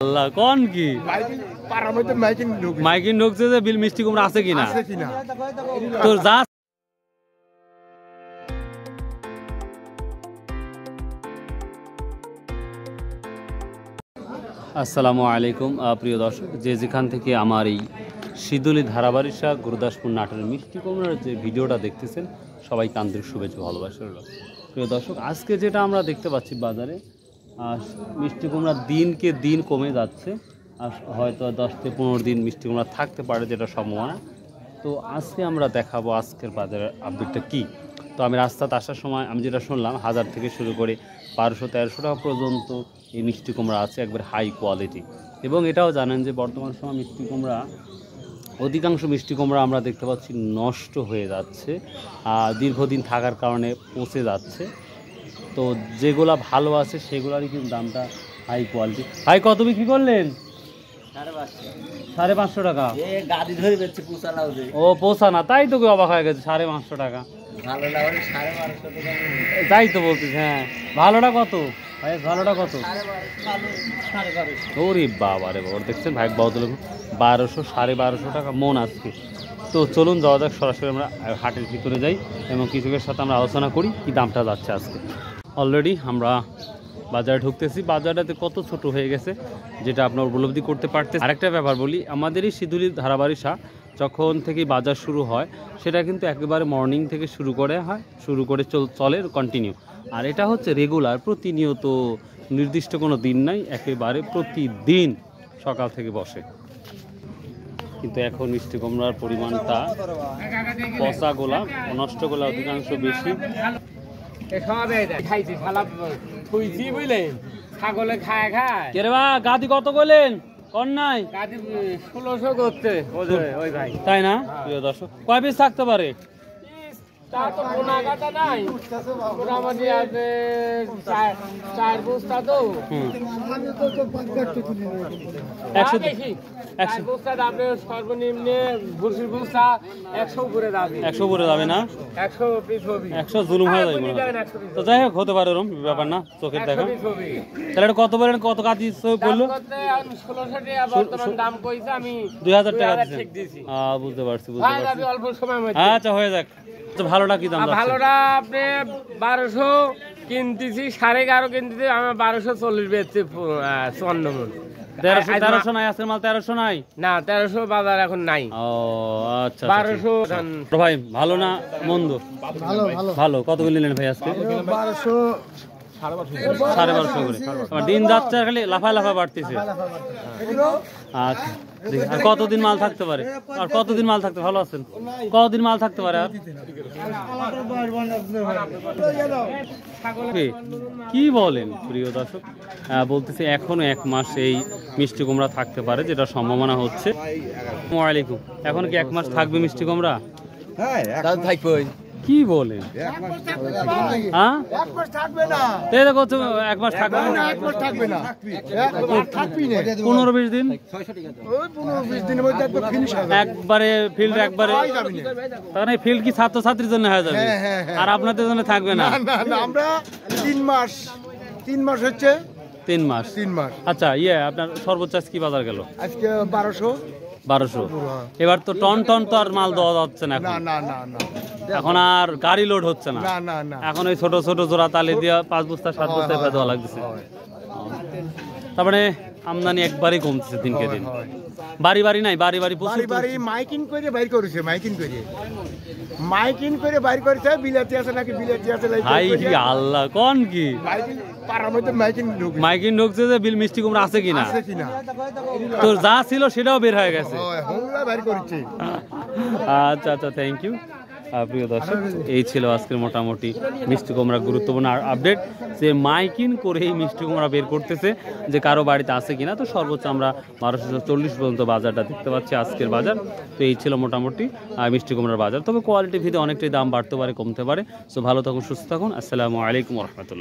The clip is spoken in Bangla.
আল্লাহ কোন কি মাইকিং ঢুকছে যে বিল মিষ্টি কুমড়া আছে কিনা তোর যা আসসালামু আলাইকুম প্রিয় দর্শক, যে যেখান থেকে আমার এই শিদুলি ধারাবারিশা গুরুদাসপুর নাটোরের মিষ্টি কুমড়ার যে ভিডিওটা দেখতেছেন, সবাইকে আন্তরিক শুভেচ্ছা ভালোবাসা রইল। প্রিয় দর্শক, আজকে যেটা আমরা দেখতে পাচ্ছি বাজারে মিষ্টি কুমড়া দিনকে দিন কমে যাচ্ছে, আর হয়তো 10 থেকে 15 দিন মিষ্টি কুমড়া থাকতে পারে, যেটা সম্ভাবনা। তো আজকে আমরা দেখাবো আজকের বাজারের আপডেটটা কী। তো আমি রাস্তাতে আসার সময় আমি যেটা শুনলাম, 1000 থেকে শুরু করে 1200-1300 টাকা পর্যন্ত এই মিষ্টি কুমড়া আছে, একবার হাই কোয়ালিটি। এবং এটাও জানেন যে বর্তমান সময় মিষ্টি কুমড়া, অধিকাংশ মিষ্টি কুমড়া আমরা দেখতে পাচ্ছি নষ্ট হয়ে যাচ্ছে, দীর্ঘদিন থাকার কারণে পচে যাচ্ছে। তো যেগুলা ভালো আছে সেগুলারই কিন্তু দামটা হাই কোয়ালিটি। ভাই কত বিক্রি করলেন? 550 টাকা। ও পোষা না, তাই তো অবাক হয়ে গেছে। 550 টাকা তাই তো বলতেছি। হ্যাঁ, ভালোটা কত ভাই? ভালোটা কত? ওরে বাবা রে বাবা, দেখছেন ভাই বদল 1200 1250 টাকা মন আজকে। তো চলুন যাওয়া যাক, সরাসরি আমরা হাটের ভিতরে যাই এবং কৃষকের সাথে আমরা আলোচনা করি কি দামটা যাচ্ছে আজকে। অলরেডি আমরা বাজারে ঢুকতেছি। বাজারটাতে কত ছোট হয়ে গেছে যেটা আপনার উপলব্ধি করতে পারতেছে। আরেকটা ব্যাপার বলি, আমাদেরই শিদুলি ধারাবারিশা যখন থেকে বাজার শুরু হয়, সেটা কিন্তু একেবারে মর্নিং থেকে শুরু করে চলে কন্টিনিউ। আর এটা হচ্ছে রেগুলার, প্রতিনিয়ত, নির্দিষ্ট কোনো দিন নাই, একেবারে প্রতিদিন সকাল থেকে বসে। কিন্তু এখন মিষ্টি কুমড়ার পরিমাণটা, পচা গোলা, নষ্ট গোলা অধিকাংশ বেশি। ছাগলে খায় খায় কে রে বা, গাদি কত করলেন? কর নাই 1600 করতে ওই ভাই, তাই না? প্রিয় দর্শক, কয় পিস থাকতে পারে? তা তো গোনাগাটা নাই, মোটামুটি আছে 4 বস্তা। তো 100 বস্তা দামে সর্বনিম্নে ভুসির বস্তা 100 উপরে যাবে। 100 উপরে যাবে না? 100 পিস হবে। 100 জুলুম হয়ে যাবে। তো যাই হোক, হতে পারে ওরকম ব্যাপার না, চোখের দেখা। তাহলে এটা কত বলেন? কত কাজি বললো? 1600 টাকা বর্তমান দাম কইছে, আমি 2000 টাকা দিছি। বুঝতে পারছি। অল্প সময় মধ্যে। আচ্ছা, হয়ে যাক। ভালোটা কি দাম? ভালোটা আপনি 1200 কিনতেছি, 11.5 কিনতেছি, আমার 1240 বেচছি 54 মন। 1300 নাই আজকের মাল? 1300 নাই না, 1300 বাজার এখন নাই। ও আচ্ছা, 1200। ভাই ভালো না মন্দ? ভালো। কত করে নিলেন ভাই আজকে? 1200 1250 করে। দিন যাচ্ছে খালি লাফা বাড়তেছে। আচ্ছা, আর কতদিন মাল থাকতে পারে? আর কতদিন মাল থাকতে? ভালো আছেন? কতদিন মাল থাকতে পারে? আর কি বলেন প্রিয় দর্শক, বলতেছি এখনো 1 মাস এই মিষ্টি কুমড়া থাকতে পারে, যেটা সম্ভাবনা হচ্ছে। ওয়ালাইকুম। এখন কি 1 মাস থাকবে মিষ্টি কুমড়া? হ্যাঁ, থাকবে। কি বলেন? হ্যাঁ, 1 মাস থাকবে না। 1 মাস থাকবে না? 1 মাস থাকবে না, 15-20 দিন। 15-20 দিনের মধ্যে একবার ফিনিশ হবে। একবারে ফিল্ড একবারে, তাহলে ফিল্ড কি ছাত্রছাত্রীর জন্য হয়ে যাবে, আর আপনাদের জন্য থাকবে না? না, আমরা 3 মাস হচ্ছে। 3 মাস। আচ্ছা, আপনার সর্বোচ্চ কি বাজার গেল আজকে? 1200। এবার তো টন তো আর মাল দেওয়া যাচ্ছে না। না, এখন আর গাড়ি লোড হচ্ছে না। এখন ওই ছোট ছোট জোড়া তালি দিয়ে 5 বস্তা 7 বস্তা দেওয়া লাগছে। তার মানে আমদানি একবারই কমতেছে দিনকে দিন। বাড়ি নাই, বাড়ি মাইকিং করে বাইর করেছে, বাইর করেছে। বিলাতি আছে নাকি? বিলাতি আছে। হাই আল্লাহ, কোন কি মাইকিং ঢুকছে যে বিল মিষ্টি কুমড়া আছে কিনা। তোর যা ছিল সেটাও বের হয়ে গেছে। আচ্ছা, থ্যাংক ইউ। প্রিয় দর্শক, এই ছিল আজকের মোটামুটি মিষ্টি কুমড়া গুরুত্বপূর্ণ আপডেট, যে মাইকিং করে এই মিষ্টি কুমড়া বের করতেছে যে কারো বাড়িতে আছে কিনা। তো সর্বোচ্চ আমরা 1240 পর্যন্ত বাজারটা দেখতে পাচ্ছি আজকের বাজার। তো এই ছিল মোটামুটি মিষ্টি কুমড়ার বাজার। তবে কোয়ালিটি ভিত্তিতে অনেকটাই দাম বাড়তে পারে, কমতে পারে। সো ভালো থাকুন, সুস্থ থাকুন। আসসালামু আলাইকুম রহমতুল্লাহ।